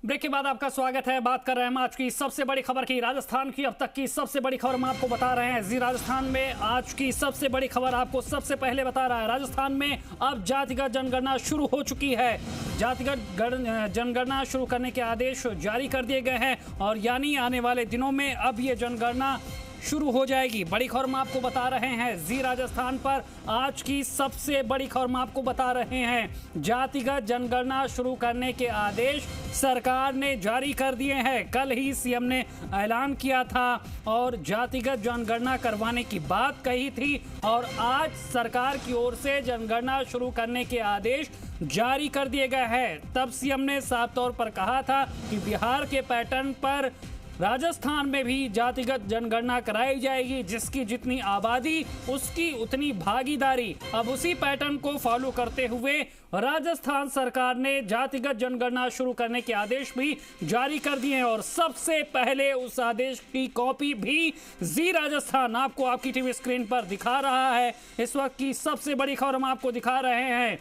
Break के बाद आपका स्वागत है। बात कर रहे हैं हम आज की सबसे बड़ी खबर की, राजस्थान की अब तक की सबसे बड़ी खबर हम आपको बता रहे हैं। जी राजस्थान में आज की सबसे बड़ी खबर आपको सबसे पहले बता रहा है। राजस्थान में अब जातिगत जनगणना शुरू हो चुकी है। जातिगत जनगणना शुरू करने के आदेश जारी कर दिए गए हैं और यानी आने वाले दिनों में अब ये जनगणना शुरू हो जाएगी। बड़ी खबर हम आपको बता रहे हैं। जी राजस्थान पर आज की सबसे बड़ी खबर हम आपको बता रहे हैं। जातिगत जनगणना शुरू करने के आदेश सरकार ने जारी कर दिए हैं। कल ही सीएम ने ऐलान किया था और जातिगत जनगणना करवाने की बात कही थी और आज सरकार की ओर से जनगणना शुरू करने के आदेश जारी कर दिए गए हैं। तब सीएम ने साफ तौर पर कहा था कि बिहार के पैटर्न पर राजस्थान में भी जातिगत जनगणना कराई जाएगी, जिसकी जितनी आबादी उसकी उतनी भागीदारी। अब उसी पैटर्न को फॉलो करते हुए राजस्थान सरकार ने जातिगत जनगणना शुरू करने के आदेश भी जारी कर दिए हैं और सबसे पहले उस आदेश की कॉपी भी जी राजस्थान आपको आपकी टीवी स्क्रीन पर दिखा रहा है। इस वक्त की सबसे बड़ी खबर हम आपको दिखा रहे हैं।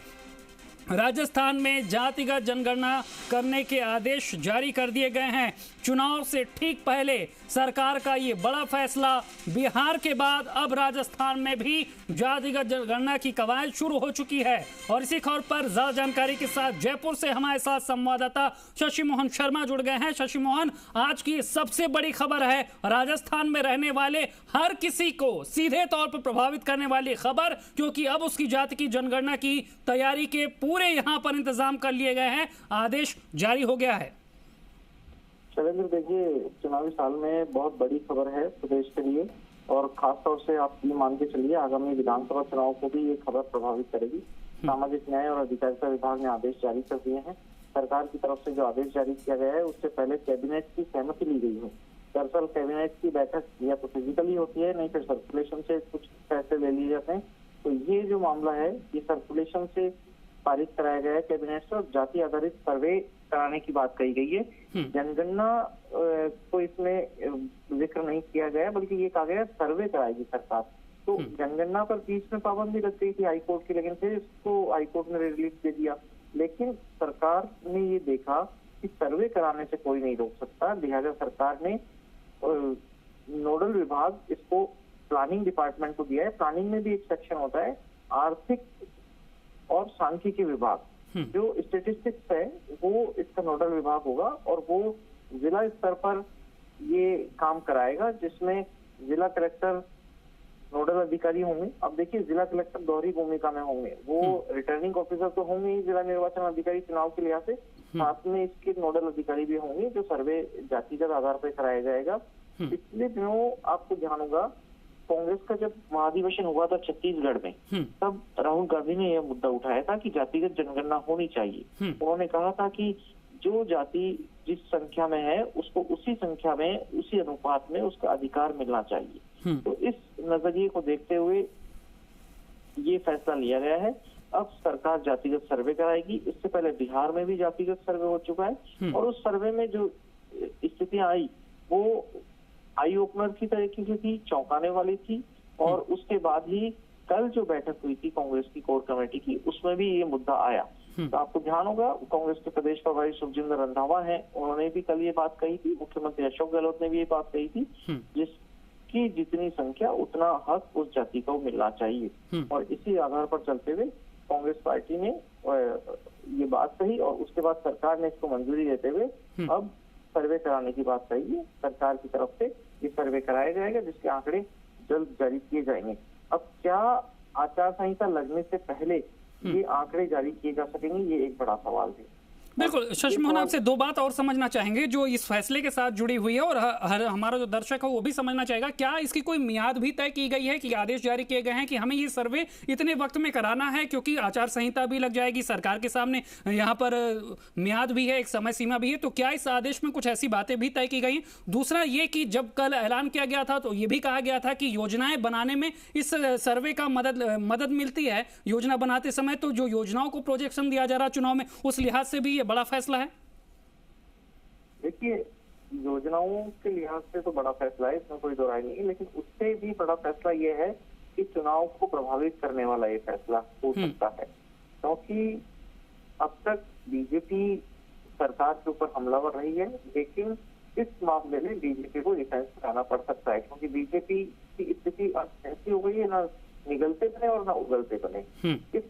राजस्थान में जातिगत जनगणना करने के आदेश जारी कर दिए गए हैं। चुनाव से ठीक पहले सरकार का ये बड़ा फैसला। बिहार के बाद अब राजस्थान में भी जातिगत जनगणना की कवायद शुरू हो चुकी है। और इसी खबर पर ज्यादा जानकारी के साथ जयपुर से हमारे साथ संवाददाता शशि मोहन शर्मा जुड़ गए हैं। शशि मोहन, आज की सबसे बड़ी खबर है, राजस्थान में रहने वाले हर किसी को सीधे तौर पर प्रभावित करने वाली खबर, क्योंकि अब उसकी जाति की जनगणना की तैयारी के पूरे यहां पर इंतजाम कर लिए गए हैं। आदेश जारी हो गया है। शैलेंद्र, देखिए, चुनावी साल में बहुत बड़ी खबर है प्रदेश के लिए और खास तौर से आप ये मान के चलिए आगामी विधानसभा चुनाव को भी ये खबर प्रभावित करेगी। सामाजिक न्याय और अधिकारिता विभाग ने आदेश जारी कर दिए हैं। सरकार की तरफ से जो आदेश जारी किया गया है उससे पहले कैबिनेट की सहमति ली गई है। दरअसल कैबिनेट की बैठक या तो फिजिकली होती है, नहीं फिर सर्कुलेशन से कुछ फैसले ले लिए जाते हैं। तो ये जो मामला है ये सर्कुलेशन से पारित कराया गया है कैबिनेट से और जाति आधारित सर्वे कराने की बात कही गई है। जनगणना को इसमें जिक्र नहीं किया गया, बल्कि ये कहा गया सर्वे कराएगी सरकार। तो जनगणना पर बीच में पाबंदी लग गई थी हाईकोर्ट की, लेकिन फिर इसको हाईकोर्ट ने रिलीफ दे दिया। लेकिन सरकार ने ये देखा कि सर्वे कराने से कोई नहीं रोक सकता, लिहाजा सरकार ने नोडल विभाग इसको प्लानिंग डिपार्टमेंट को दिया है। प्लानिंग में भी एक सेक्शन होता है आर्थिक और सांख्यिकी विभाग, जो स्टेटिस्टिक्स है वो इसका नोडल विभाग होगा और वो जिला स्तर पर ये काम कराएगा, जिसमें जिला कलेक्टर नोडल अधिकारी होंगे। अब देखिए, जिला कलेक्टर दोहरी भूमिका में होंगे, वो रिटर्निंग ऑफिसर तो होंगे ही जिला निर्वाचन अधिकारी चुनाव के लिहाज से, साथ में इसके नोडल अधिकारी भी होंगे जो सर्वे जातिगत आधार पर कराया जाएगा। पिछले दिनों आपको ध्यान होगा, कांग्रेस का जब महाधिवेशन हुआ था छत्तीसगढ़ में, तब राहुल गांधी ने यह मुद्दा उठाया था कि जातिगत जनगणना होनी चाहिए। उन्होंने कहा था कि जो जाति जिस संख्या में है उसको उसी संख्या में, उसी अनुपात में उसका अधिकार मिलना चाहिए। तो इस नजरिए को देखते हुए ये फैसला लिया गया है। अब सरकार जातिगत सर्वे कराएगी। इससे पहले बिहार में भी जातिगत सर्वे हो चुका है और उस सर्वे में जो स्थितियां आई वो आई ओपनर की तरीके से थी, चौंकाने वाली थी। और उसके बाद ही कल जो बैठक हुई थी कांग्रेस की कोर कमेटी की, उसमें भी ये मुद्दा आया। तो आपको ध्यान होगा, कांग्रेस के प्रदेश प्रभारी सुखजिंदर रंधावा हैं, उन्होंने भी कल ये बात कही थी। मुख्यमंत्री अशोक गहलोत ने भी ये बात कही थी, जिसकी जितनी संख्या उतना हक उस जाति को मिलना चाहिए। और इसी आधार पर चलते हुए कांग्रेस पार्टी ने ये बात कही और उसके बाद सरकार ने इसको मंजूरी देते हुए अब सर्वे कराने की बात कही है। सरकार की तरफ से ये सर्वे कराया जाएगा, जिसके आंकड़े जल्द जारी किए जाएंगे। अब क्या आचार संहिता लगने से पहले ये आंकड़े जारी किए जा सकेंगे, ये एक बड़ा सवाल है। बिल्कुल शशि मोहन, आपसे दो बात और समझना चाहेंगे जो इस फैसले के साथ जुड़ी हुई है और हमारा जो दर्शक है वो भी समझना चाहेगा। क्या इसकी कोई मियाद भी तय की गई है कि आदेश जारी किए गए हैं कि हमें ये सर्वे इतने वक्त में कराना है, क्योंकि आचार संहिता भी लग जाएगी सरकार के सामने, यहाँ पर मियाद भी है, एक समय सीमा भी है। तो क्या इस आदेश में कुछ ऐसी बातें भी तय की गई? दूसरा ये कि जब कल ऐलान किया गया था तो ये भी कहा गया था कि योजनाएं बनाने में इस सर्वे का मदद मिलती है। योजना बनाते समय तो जो योजनाओं को प्रोजेक्शन दिया जा रहा चुनाव में, उस लिहाज से भी बड़ा फैसला है। देखिए, योजनाओं के लिहाज से तो बड़ा फैसला है, इसमें कोई दो राय नहीं है, लेकिन उससे भी बड़ा फैसला ये है कि चुनाव को प्रभावित करने वाला ये फैसला हो सकता है। क्योंकि अब तक बीजेपी सरकार के ऊपर हमलावर रही है, लेकिन इस मामले में बीजेपी को डिफेंस में आना पड़ सकता है, क्योंकि बीजेपी की स्थिति अब ऐसी हो गई है, ना निगलते बने और ना उगलते बने। इस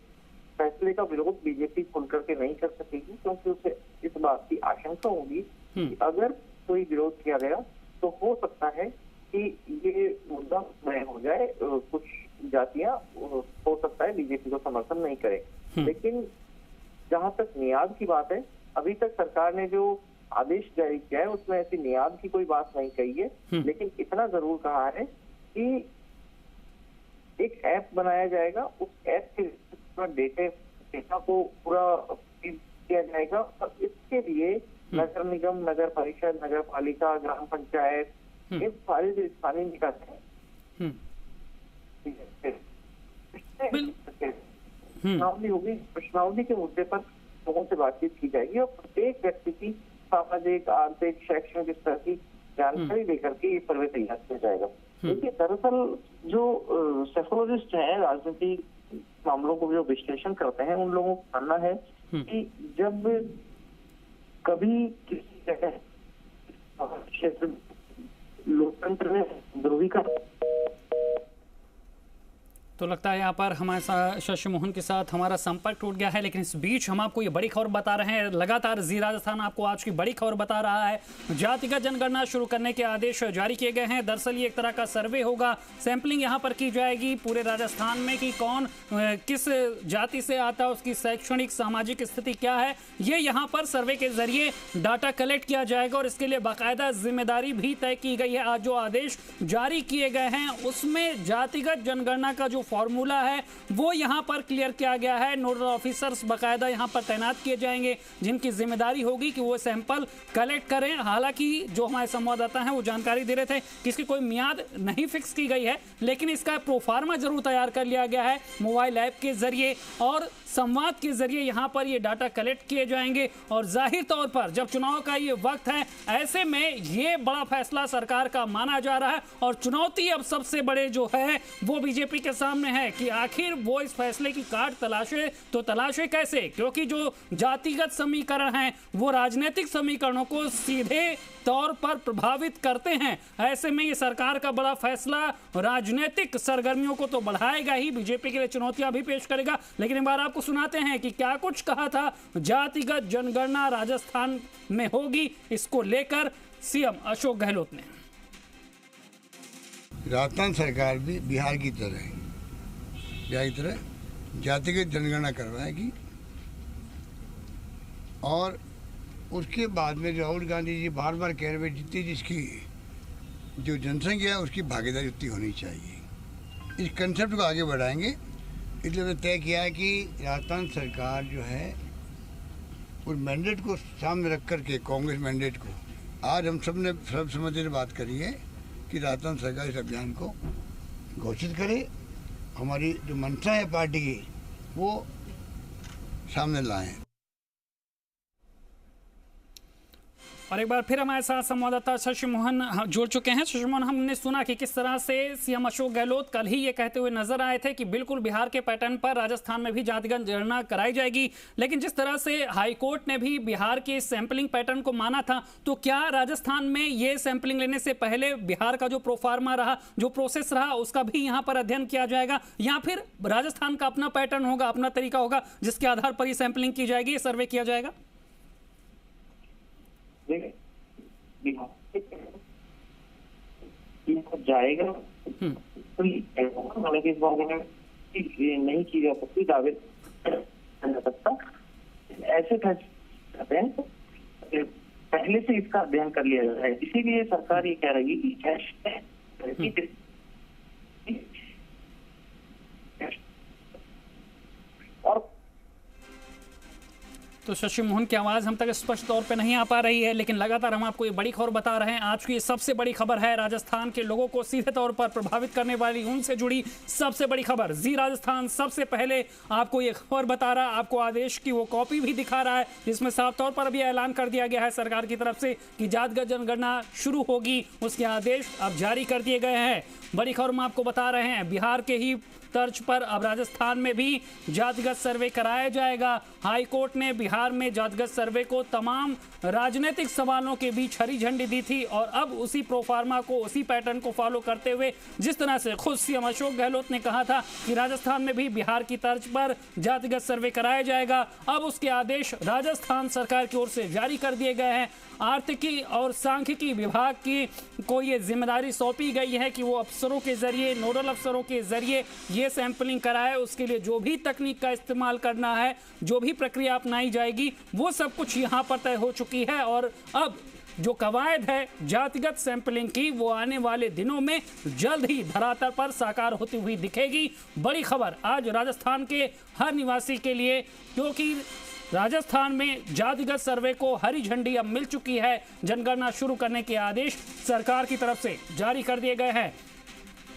फैसले का विरोध बीजेपी खुल करके नहीं कर सकेगी, क्योंकि उसे इस बात की आशंका होगी कि अगर कोई विरोध किया गया तो हो सकता है कि ये मुद्दा तय हो जाए, कुछ जातियां हो सकता है बीजेपी को समर्थन नहीं करें। लेकिन जहां तक नियाद की बात है, अभी तक सरकार ने जो आदेश जारी किया है उसमें ऐसी नियाद की कोई बात नहीं कही है, लेकिन इतना जरूर कहा है कि एक ऐप बनाया जाएगा, उस ऐप के डेटा को पूरा किया जाएगा और इसके लिए नगर निगम, नगर परिषद, नगर पालिका, ग्राम पंचायत, ये सारे जो स्थानीय निकाय हैं प्रश्नावली होगी, प्रश्नावली के मुद्दे पर लोगों से बातचीत की जाएगी और प्रत्येक व्यक्ति की सामाजिक, आर्थिक, शैक्षणिक स्तर की जानकारी लेकर के ये सर्वे तैयार किया जाएगा। देखिए, दरअसल जो साइकोलॉजिस्ट हैं, राजनीति मामलों को जो विश्लेषण करते हैं, उन लोगों का मानना है कि जब कभी किसी जगह क्षेत्र लोकतंत्र में ध्रुवीकरण, तो लगता है यहाँ पर हमारे साथ शशि मोहन के साथ हमारा संपर्क टूट गया है, लेकिन इस बीच हम आपको ये बड़ी खबर बता रहे हैं। लगातार जी राजस्थान आपको आज की बड़ी खबर बता रहा है। जातिगत जनगणना शुरू करने के आदेश जारी किए गए हैं। दरअसल ये एक तरह का सर्वे होगा, सैंपलिंग यहाँ पर की जाएगी पूरे राजस्थान में कि कौन किस जाति से आता है, उसकी शैक्षणिक सामाजिक स्थिति क्या है, ये यहाँ पर सर्वे के जरिए डाटा कलेक्ट किया जाएगा और इसके लिए बाकायदा जिम्मेदारी भी तय की गई है। आज जो आदेश जारी किए गए हैं उसमें जातिगत जनगणना का जो फॉर्मूला है वो यहां पर क्लियर किया गया है। नोडल ऑफिसर्स बाकायदा यहां पर तैनात किए जाएंगे, जिनकी जिम्मेदारी होगी कि वो सैंपल कलेक्ट करें। हालांकि जो हमारे संवाददाता हैं वो जानकारी दे रहे थे कि इसकी कोई मियाद नहीं फिक्स की गई है, लेकिन इसका प्रोफार्मा जरूर तैयार कर लिया गया है मोबाइल ऐप के जरिए और संवाद के जरिए यहां पर ये डाटा कलेक्ट किए जाएंगे। और जाहिर तौर पर जब चुनाव का ये वक्त है, ऐसे में ये बड़ा फैसला सरकार का माना जा रहा है और चुनौती अब सबसे बड़े जो है वो बीजेपी के सामने है कि आखिर वो इस फैसले की काट तलाशे तो तलाशे कैसे, क्योंकि जो जातिगत समीकरण हैं वो राजनीतिक समीकरणों को सीधे तौर पर प्रभावित करते हैं। ऐसे में ये सरकार का बड़ा फैसला राजनीतिक सरगर्मियों को तो बढ़ाएगा ही, बीजेपी के लिए चुनौतियां भी पेश करेगा। लेकिन एक बार आपको सुनाते हैं कि क्या कुछ कहा था जातिगत जनगणना राजस्थान में होगी, इसको लेकर सीएम अशोक गहलोत ने। राजस्थान सरकार भी बिहार की तरह जातिगत जनगणना करवाएगी और उसके बाद में राहुल गांधी जी बार बार कह रहे जितनी जिसकी जो जनसंख्या है उसकी भागीदारी उतनी होनी चाहिए। इस कंसेप्ट को आगे बढ़ाएंगे, इसलिए हमने तय किया है कि राजस्थान सरकार जो है उस मैंडेट को सामने रख करके, कांग्रेस मैंडेट को, आज हम सब ने सर्वसम्मति से बात करी है कि राजस्थान सरकार इस अभियान को घोषित करे। हमारी जो मंशा है पार्टी की वो सामने लाएं। और एक बार फिर हमारे साथ संवाददाता शशि मोहन जुड़ चुके हैं। शशि मोहन, हमने सुना कि किस तरह से सीएम अशोक गहलोत कल ही ये कहते हुए नजर आए थे कि बिल्कुल बिहार के पैटर्न पर राजस्थान में भी जातिगत जनगणना कराई जाएगी, लेकिन जिस तरह से हाईकोर्ट ने भी बिहार के सैंपलिंग पैटर्न को माना था, तो क्या राजस्थान में ये सैंपलिंग लेने से पहले बिहार का जो प्रोफार्मा रहा, जो प्रोसेस रहा, उसका भी यहाँ पर अध्ययन किया जाएगा, या फिर राजस्थान का अपना पैटर्न होगा, अपना तरीका होगा जिसके आधार पर ये सैंपलिंग की जाएगी, ये सर्वे किया जाएगा? जाएगा हालांकि इस बारे में नहीं की जा सकती, दावे जा सकता। ऐसे फैसले हैं पहले से इसका अध्ययन कर लिया जाए, इसीलिए सरकार ये कह रही कि और तो शशि मोहन की आवाज़ हम तक स्पष्ट तौर पे नहीं आ पा रही है, लेकिन लगातार हम आपको ये बड़ी खबर बता रहे हैं। आज की सबसे बड़ी खबर है राजस्थान के लोगों को सीधे तौर पर प्रभावित करने वाली, उनसे जुड़ी सबसे बड़ी खबर। जी राजस्थान सबसे पहले आपको ये खबर बता रहा है, आपको आदेश की वो कॉपी भी दिखा रहा है जिसमें साफ तौर पर अभी ऐलान कर दिया गया है सरकार की तरफ से कि जातिगत जनगणना शुरू होगी। उसके आदेश अब जारी कर दिए गए हैं। बड़ी खबर हम आपको बता रहे हैं, बिहार के ही तर्ज पर अब राजस्थान में भी जातिगत सर्वे कराया जाएगा। हाई कोर्ट ने बिहार में जातिगत सर्वे को तमाम राजनीतिक सवालों के बीच हरी झंडी दी थी और अब उसी प्रोफार्मा को, उसी पैटर्न को फॉलो करते हुए जिस तरह से खुद सीएम अशोक गहलोत ने कहा था कि राजस्थान में भी बिहार की तर्ज पर जातिगत सर्वे कराया जाएगा, अब उसके आदेश राजस्थान सरकार की ओर से जारी कर दिए गए हैं। आर्थिकी और सांख्यिकी विभाग की को ये जिम्मेदारी सौंपी गई है कि वो अफसरों के जरिए, नोडल अफसरों के जरिए ये सैंपलिंग कराए। उसके लिए जो भी तकनीक का इस्तेमाल करना है, जो भी प्रक्रिया अपनाई जाएगी, वो सब कुछ यहाँ पर तय हो चुकी है और अब जो कवायद है जातिगत सैंपलिंग की, वो आने वाले दिनों में जल्द ही धरातल पर साकार होती हुई दिखेगी। बड़ी खबर आज राजस्थान के हर निवासी के लिए, क्योंकि राजस्थान में जातिगत सर्वे को हरी झंडी अब मिल चुकी है। जनगणना शुरू करने के आदेश सरकार की तरफ से जारी कर दिए गए हैं।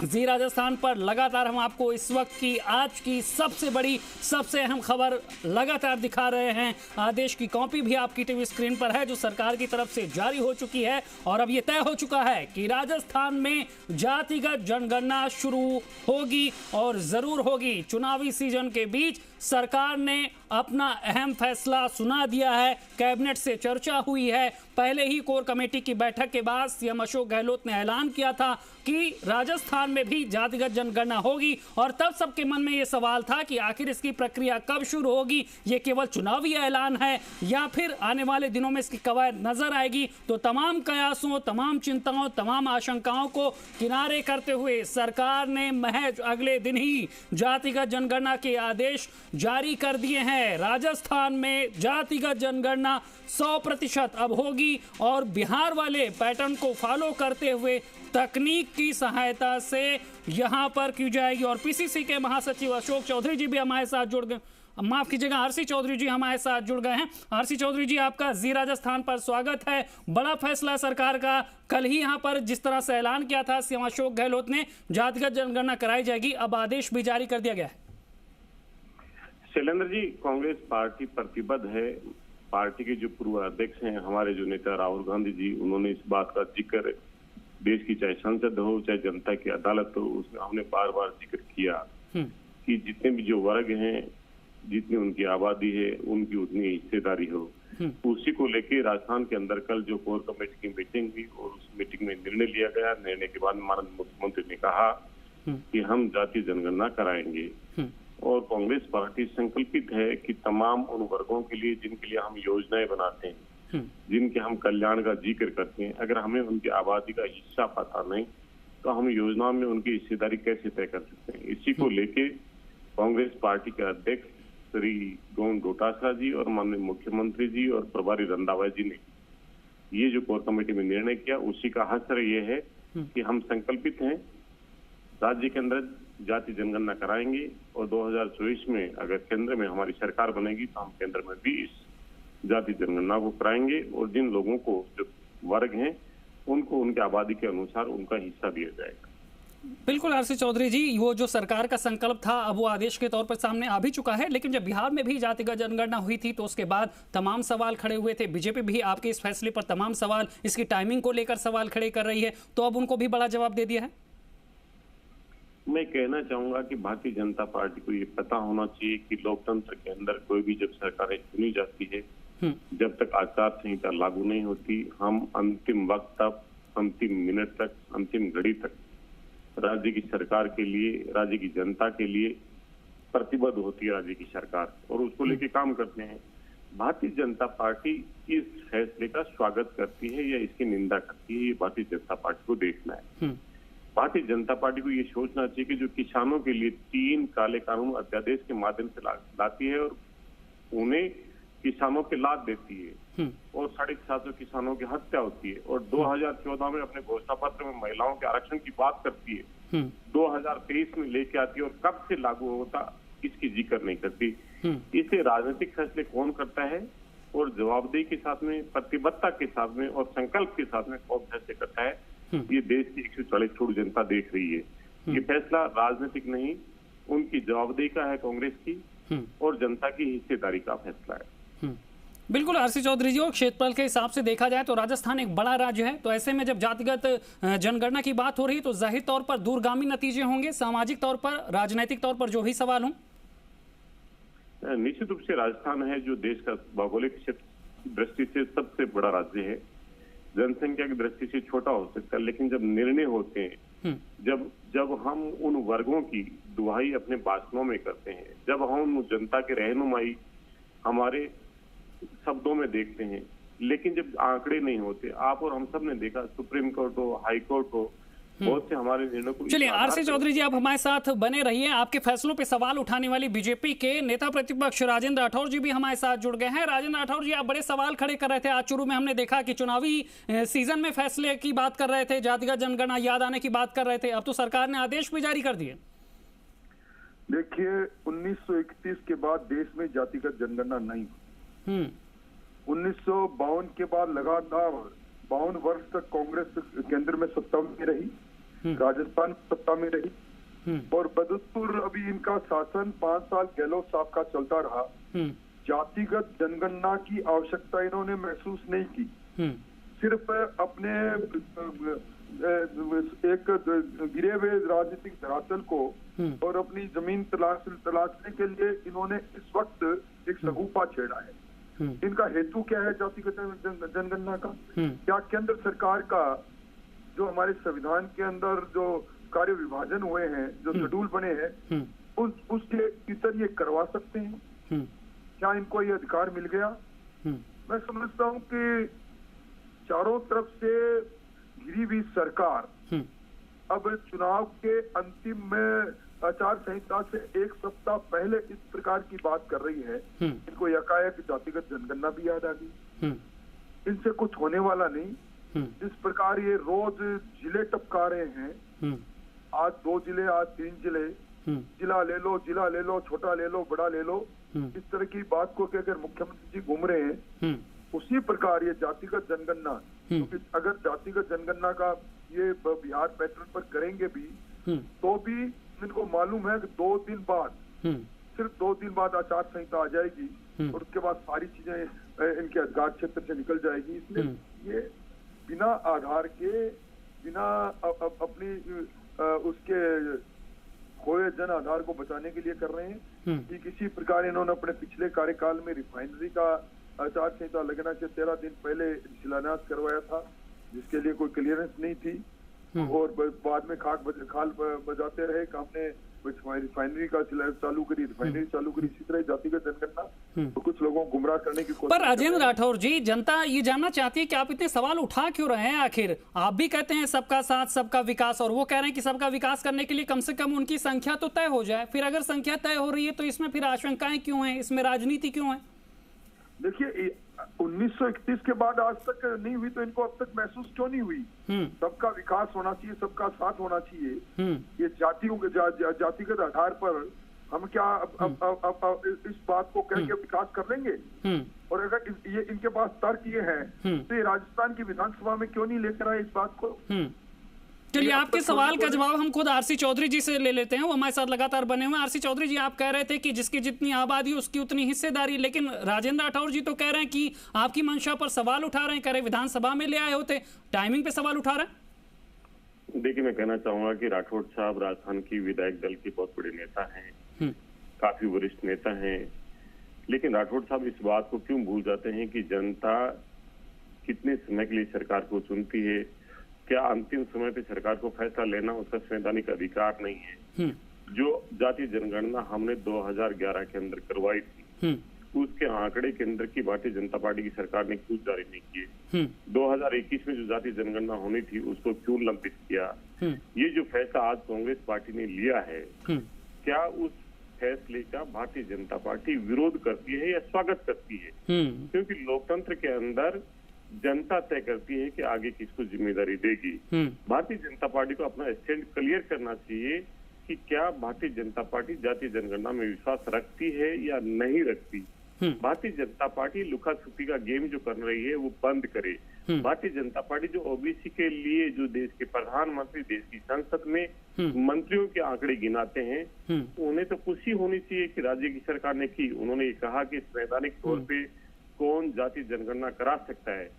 जी राजस्थान पर लगातार हम आपको इस वक्त की आज की सबसे बड़ी, सबसे अहम खबर लगातार दिखा रहे हैं। आदेश की कॉपी भी आपकी टीवी स्क्रीन पर है जो सरकार की तरफ से जारी हो चुकी है और अब ये तय हो चुका है कि राजस्थान में जातिगत जनगणना शुरू होगी और जरूर होगी। चुनावी सीजन के बीच सरकार ने अपना अहम फैसला सुना दिया है। कैबिनेट से चर्चा हुई है। पहले ही कोर कमेटी की बैठक के बाद सीएम अशोक गहलोत ने ऐलान किया था कि राजस्थान में भी जातिगत जनगणना होगी और तब सबके मन में यह सवाल था कि आखिर इसकी प्रक्रिया कब शुरू होगी। ये केवल चुनावी ऐलान है या फिर आने वाले दिनों में इसकी कवायद नजर आएगी। तो तमाम कयासों, तमाम चिंताओं, तमाम आशंकाओं को किनारे करते हुए सरकार ने महज अगले दिन ही जातिगत जनगणना के आदेश जारी कर दिए हैं। राजस्थान में जातिगत जनगणना 100% अब होगी और बिहार वाले पैटर्न को फॉलो करते हुए तकनीक की सहायता से यहां पर की जाएगी। और पीसीसी के महासचिव अशोक चौधरी जी भी हमारे साथ जुड़ गए, माफ कीजिएगा आरसी चौधरी जी हमारे साथ जुड़ गए हैं। आरसी चौधरी जी, आपका जी राजस्थान पर स्वागत है। बड़ा फैसला सरकार का, कल ही यहां पर जिस तरह से ऐलान किया था सीएम अशोक गहलोत ने, जातिगत जनगणना कराई जाएगी, अब आदेश भी जारी कर दिया गया है। शैलेंद्र जी, कांग्रेस पार्टी प्रतिबद्ध है। पार्टी के जो पूर्व अध्यक्ष हैं, हमारे जो नेता राहुल गांधी जी, उन्होंने इस बात का जिक्र देश की चाहे संसद हो चाहे जनता की अदालत हो, उसमें हमने बार बार जिक्र किया कि जितने भी जो वर्ग हैं, जितनी उनकी आबादी है, उनकी उतनी हिस्सेदारी हो। उसी को लेकर राजस्थान के अंदर कल जो कोर कमेटी की मीटिंग हुई और उस मीटिंग में निर्णय लिया गया। निर्णय के बाद माननीय मुख्यमंत्री ने कहा कि हम जातीय जनगणना कराएंगे और कांग्रेस पार्टी संकल्पित है कि तमाम उन वर्गों के लिए जिनके लिए हम योजनाएं बनाते हैं, जिनके हम कल्याण का जिक्र करते हैं, अगर हमें उनकी आबादी का हिस्सा पता नहीं तो हम योजनाओं में उनकी हिस्सेदारी कैसे तय कर सकते हैं। इसी को लेके कांग्रेस पार्टी के अध्यक्ष श्री गोविंद डोटासरा जी और माननीय मुख्यमंत्री जी और प्रभारी रंधावा जी ने ये जो कोर कमेटी में निर्णय किया, उसी का हश्र ये है कि हम संकल्पित हैं, राज्य के अंदर जाति जनगणना कराएंगे और 2024 में अगर केंद्र में हमारी सरकार बनेगी तो हम केंद्र में भी इस जाति जनगणना को कराएंगे और जिन लोगों को, जो वर्ग हैं, उनको उनके आबादी के अनुसार उनका हिस्सा दिया जाएगा। बिल्कुल आरसी चौधरी जी, वो जो सरकार का संकल्प था अब वो आदेश के तौर पर सामने आ भी चुका है। लेकिन जब बिहार में भी जातिगत जनगणना हुई थी तो उसके बाद तमाम सवाल खड़े हुए थे। बीजेपी भी आपके इस फैसले पर तमाम सवाल, इसकी टाइमिंग को लेकर सवाल खड़े कर रही है, तो अब उनको भी बड़ा जवाब दे दिया है। मैं कहना चाहूंगा कि भारतीय जनता पार्टी को ये पता होना चाहिए कि लोकतंत्र के अंदर कोई भी जब सरकारें चुनी जाती है, जब तक आचार संहिता लागू नहीं होती, हम अंतिम वक्त तक, अंतिम मिनट तक, अंतिम घड़ी तक राज्य की सरकार के लिए, राज्य की जनता के लिए प्रतिबद्ध होती है राज्य की सरकार और उसको लेके काम करते हैं। भारतीय जनता पार्टी इस फैसले का स्वागत करती है या इसकी निंदा करती है, ये भारतीय जनता पार्टी को देखना है। भारतीय जनता पार्टी को ये सोचना चाहिए कि जो किसानों के लिए 3 काले कानून अध्यादेश के माध्यम से लाती है और उन्हें किसानों के लाभ देती है और 750 किसानों की हत्या होती है और 2014 में अपने घोषणा पत्र में महिलाओं के आरक्षण की बात करती है, 2023 में लेके आती है और कब से लागू होता इसकी जिक्र नहीं करती। इसे राजनीतिक फैसले कौन करता है और जवाबदेही के साथ में, प्रतिबद्धता के साथ में और संकल्प के साथ में कौन फैसले करता है, ये देश की 140 करोड़ जनता देख रही है। ये फैसला राजनीतिक नहीं, उनकी जवाबदेही का है, कांग्रेस की और जनता की हिस्सेदारी का फैसला है। बिल्कुल आरसी चौधरी जी, और क्षेत्रफल के हिसाब से देखा जाए तो राजस्थान एक बड़ा राज्य है, तो ऐसे में जब जातिगत जनगणना की बात हो रही तो जाहिर तौर पर दूरगामी नतीजे होंगे, सामाजिक तौर पर, राजनीतिक तौर पर, जो ही सवाल हो। निश्चित रूप से राजस्थान है जो देश का भौगोलिक क्षेत्र दृष्टि से सबसे बड़ा राज्य है। जनसंख्या की दृष्टि से छोटा हो सकता है, लेकिन जब निर्णय होते हैं, जब हम उन वर्गों की दुहाई अपने भाषणों में करते हैं, जब हम जनता की रहनुमाई हमारे शब्दों में देखते हैं, लेकिन जब आंकड़े नहीं होते, आप और हम सब ने देखा, सुप्रीम कोर्ट हो, हाई कोर्ट हो, बहुत से हमारे निर्णय को। चलिए आरसी चौधरी जी, आप हमारे साथ बने रहिए। आपके फैसलों पे सवाल उठाने वाली बीजेपी के नेता प्रतिपक्ष राजेंद्र राठौर जी भी हमारे साथ जुड़ गए हैं। राजेंद्र राठौर जी, आप बड़े सवाल खड़े कर रहे थे। आज शुरू में हमने देखा कि चुनावी सीजन में फैसले की बात कर रहे थे, जातिगत जनगणना याद आने की बात कर रहे थे, अब तो सरकार ने आदेश भी जारी कर दिए। देखिए, 1931 के बाद देश में जातिगत जनगणना नहीं हुई। 1952 के बाद लगातार 52 वर्ष तक कांग्रेस केंद्र में सत्ता में रही, राजस्थान सत्ता में रही, और बदस्तूर अभी इनका शासन 5 साल गहलोत साहब का चलता रहा। जातिगत जनगणना की आवश्यकता इन्होंने महसूस नहीं की, सिर्फ अपने एक गिरे हुए राजनीतिक धरातल को और अपनी जमीन तलाशने के लिए इन्होंने इस वक्त एक सगुफा छेड़ा है। इनका हेतु क्या है जातिगत जनगणना का? क्या केंद्र सरकार का जो हमारे संविधान के अंदर जो कार्य विभाजन हुए हैं, जो शेड्यूल बने हैं, उसके भीतर ये करवा सकते हैं? क्या इनको ये अधिकार मिल गया? मैं समझता हूँ कि चारों तरफ से घिरी हुई सरकार अब चुनाव के अंतिम में आचार संहिता से एक सप्ताह पहले इस प्रकार की बात कर रही है। इनको यकायक जातिगत जनगणना भी याद आ गई। इनसे कुछ होने वाला नहीं। जिस प्रकार ये रोज जिले टपका रहे हैं, आज 2 जिले, आज 3 जिले, जिला ले लो, छोटा ले लो, बड़ा ले लो, इस तरह की बात को अगर मुख्यमंत्री जी घूम रहे हैं, उसी प्रकार ये जातिगत जनगणना, क्योंकि अगर जातिगत जनगणना का ये बिहार पैटर्न पर करेंगे भी, तो भी इनको मालूम है कि 2 दिन बाद, सिर्फ 2 दिन बाद आचार संहिता आ जाएगी और उसके बाद सारी चीजें इनके अधिकार क्षेत्र से निकल जाएगी। इसलिए ये बिना आधार के, बिना अपनी उसके खोए जन आधार को बचाने के लिए कर रहे हैं कि किसी प्रकार इन्होंने अपने पिछले कार्यकाल में रिफाइनरी का आचार संहिता लगना के 13 दिन पहले शिलान्यास करवाया था, जिसके लिए कोई क्लियरेंस नहीं थी, और बाद में खाल बजाते रहे कि हमने रिफाइनरी का चालू करी, इसी तरह जातिगत जनगणना तो कुछ लोगों को गुमराह करने की कोशिश। पर राजेंद्र राठौर जी, जनता ये जानना चाहती है कि आप इतने सवाल उठा क्यों रहे हैं? आखिर आप भी कहते हैं सबका साथ, सबका विकास, और वो कह रहे हैं कि सबका विकास करने के लिए कम से कम उनकी संख्या तो तय हो जाए। फिर अगर संख्या तय हो रही है तो इसमें फिर आशंकाएं क्यों है? इसमें राजनीति क्यों है? देखिए, 1931 के बाद आज तक नहीं हुई तो इनको अब तक महसूस क्यों नहीं हुई? सबका विकास होना चाहिए, सबका साथ होना चाहिए। ये जातिगत आधार पर हम क्या अब इस बात को कह के विकास कर लेंगे? और अगर ये इनके पास तर्क ये है तो ये राजस्थान की विधानसभा में क्यों नहीं लेकर आए इस बात को? चलिए, आपके सवाल का जवाब हम खुद आरसी चौधरी जी से ले लेते हैं, वो हमारे साथ लगातार बने हुए हैं। आरसी चौधरी जी, आप कह रहे थे कि जिसकी जितनी आबादी उसकी उतनी हिस्सेदारी, लेकिन राजेंद्र राठौर जी तो कह रहे हैं कि आपकी मंशा पर सवाल उठा रहे हैं, कह रहे विधानसभा में ले आए होते, टाइमिंग पे सवाल उठा रहे हैं। देखिए, मैं कहना चाहूंगा कि राठौर साहब राजस्थान की विधायक दल के बहुत बड़े नेता हैं, काफी वरिष्ठ नेता हैं, लेकिन राठौर साहब इस बात को क्यों भूल जाते हैं कि जनता कितने समय के लिए सरकार को चुनती है? क्या अंतिम समय पे सरकार को फैसला लेना उसका संवैधानिक अधिकार नहीं है? जो जातीय जनगणना हमने 2011 के अंदर करवाई थी, उसके आंकड़े केंद्र की भारतीय जनता पार्टी की सरकार ने क्यों जारी नहीं किए? 2021 में जो जातीय जनगणना होनी थी उसको क्यों लंबित किया? ये जो फैसला आज कांग्रेस पार्टी ने लिया है, क्या उस फैसले का भारतीय जनता पार्टी विरोध करती है या स्वागत करती है? क्योंकि लोकतंत्र के अंदर जनता तय करती है कि आगे किसको जिम्मेदारी देगी। भारतीय जनता पार्टी को अपना स्टैंड क्लियर करना चाहिए कि क्या भारतीय जनता पार्टी जातीय जनगणना में विश्वास रखती है या नहीं रखती। भारतीय जनता पार्टी लुका छुपी का गेम जो कर रही है वो बंद करे। भारतीय जनता पार्टी जो ओबीसी के लिए जो देश के प्रधानमंत्री, देश की संसद में मंत्रियों के आंकड़े गिनाते हैं, उन्हें तो खुशी होनी चाहिए कि राज्य की सरकार ने की। उन्होंने कहा कि संवैधानिक तौर पे कौन जाति जनगणना करा सकता है,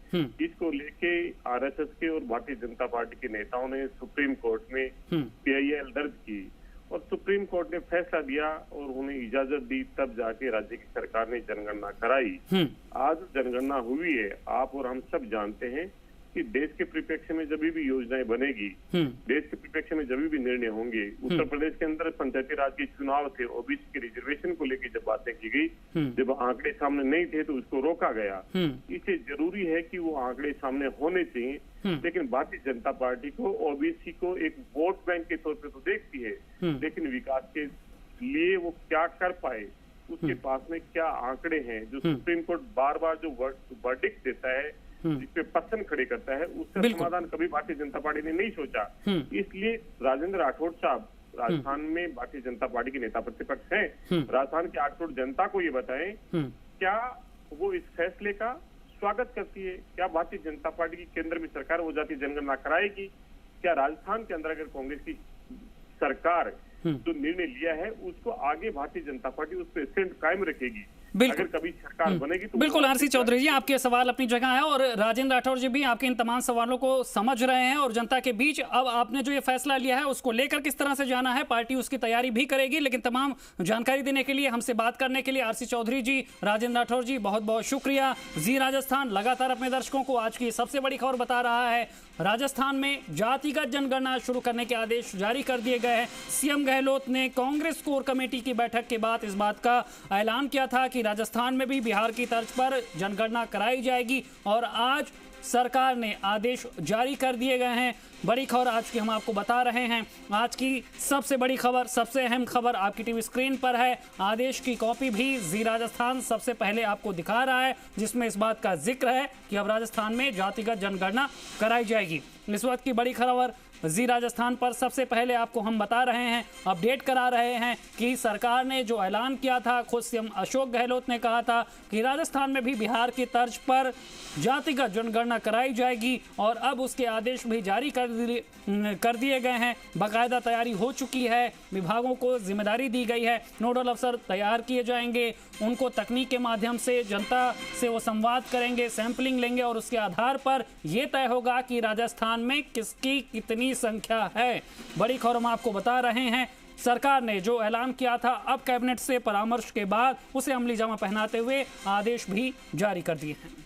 इसको लेके आरएसएस के और भारतीय जनता पार्टी के नेताओं ने सुप्रीम कोर्ट में PIL दर्ज की और सुप्रीम कोर्ट ने फैसला दिया और उन्हें इजाजत दी, तब जाके राज्य की सरकार ने जनगणना कराई। आज जनगणना हुई है, आप और हम सब जानते हैं कि देश के परिप्रेक्ष्य में जब भी योजनाएं बनेगी, देश के परिप्रेक्ष्य में जब भी निर्णय होंगे, उत्तर प्रदेश के अंदर पंचायती राज के चुनाव थे, ओबीसी के रिजर्वेशन को लेकर जब बातें की गई, जब आंकड़े सामने नहीं थे तो उसको रोका गया। इससे जरूरी है कि वो आंकड़े सामने होने चाहिए, लेकिन भारतीय जनता पार्टी को ओबीसी को एक वोट बैंक के तौर पर तो देखती है, लेकिन विकास के लिए वो क्या कर पाए, उसके पास में क्या आंकड़े हैं, जो सुप्रीम कोर्ट बार बार जो वर्डिक्ट देता है, जिसपे प्रश्न खड़े करता है, उसका समाधान कभी भारतीय जनता पार्टी ने नहीं सोचा। इसलिए राजेंद्र राठौड़ साहब राजस्थान में भारतीय जनता पार्टी के नेता प्रतिपक्ष हैं, राजस्थान के 8 करोड़ जनता को ये बताएं, क्या वो इस फैसले का स्वागत करती है? क्या भारतीय जनता पार्टी की केंद्र में सरकार वो जाति जनगणना कराएगी? क्या राजस्थान के अंदर अगर कांग्रेस की सरकार जो निर्णय लिया है उसको आगे भारतीय जनता पार्टी उस पर स्टैंड कायम रखेगी? अगर कभी सरकार बनेगी तो बिल्कुल। आरसी चौधरी जी, आपके सवाल अपनी जगह है और राजेंद्र राठौर जी भी आपके इन तमाम सवालों को समझ रहे हैं और जनता के बीच अब आपने जो ये फैसला लिया है उसको लेकर किस तरह से जाना है, पार्टी उसकी तैयारी भी करेगी। लेकिन तमाम जानकारी देने के लिए, हमसे बात करने के लिए आरसी चौधरी जी, राजेंद्र राठौर जी, बहुत बहुत शुक्रिया। जी राजस्थान लगातार अपने दर्शकों को आज की सबसे बड़ी खबर बता रहा है। राजस्थान में जातिगत जनगणना शुरू करने के आदेश जारी कर दिए गए हैं। सीएम गहलोत ने कांग्रेस कोर कमेटी की बैठक के बाद इस बात का ऐलान किया था कि राजस्थान में भी बिहार की तर्ज पर जनगणना कराई जाएगी और आज सरकार ने आदेश जारी कर दिए गए हैं। बड़ी खबर आज की हम आपको बता रहे हैं। आज की सबसे बड़ी खबर, सबसे अहम खबर आपकी टीवी स्क्रीन पर है। आदेश की कॉपी भी जी राजस्थान सबसे पहले आपको दिखा रहा है, जिसमें इस बात का जिक्र है कि अब राजस्थान में जातिगत जनगणना कराई जाएगी। इस वक्त की बड़ी खबर जी राजस्थान पर सबसे पहले आपको हम बता रहे हैं, अपडेट करा रहे हैं कि सरकार ने जो ऐलान किया था, खुद सीएम अशोक गहलोत ने कहा था कि राजस्थान में भी बिहार की तर्ज पर जातिगत जनगणना कराई जाएगी और अब उसके आदेश भी जारी कर दिए गए हैं। बाकायदा तैयारी हो चुकी है, विभागों को जिम्मेदारी दी गई है, नोडल अफसर तैयार किए जाएंगे, उनको तकनीक के माध्यम से जनता से वो संवाद करेंगे, सैंपलिंग लेंगे और उसके आधार पर यह तय होगा कि राजस्थान में किसकी कितनी संख्या है। बड़ी खबर हम आपको बता रहे हैं। सरकार ने जो ऐलान किया था, अब कैबिनेट से परामर्श के बाद उसे अमली जामा पहनाते हुए आदेश भी जारी कर दिए हैं।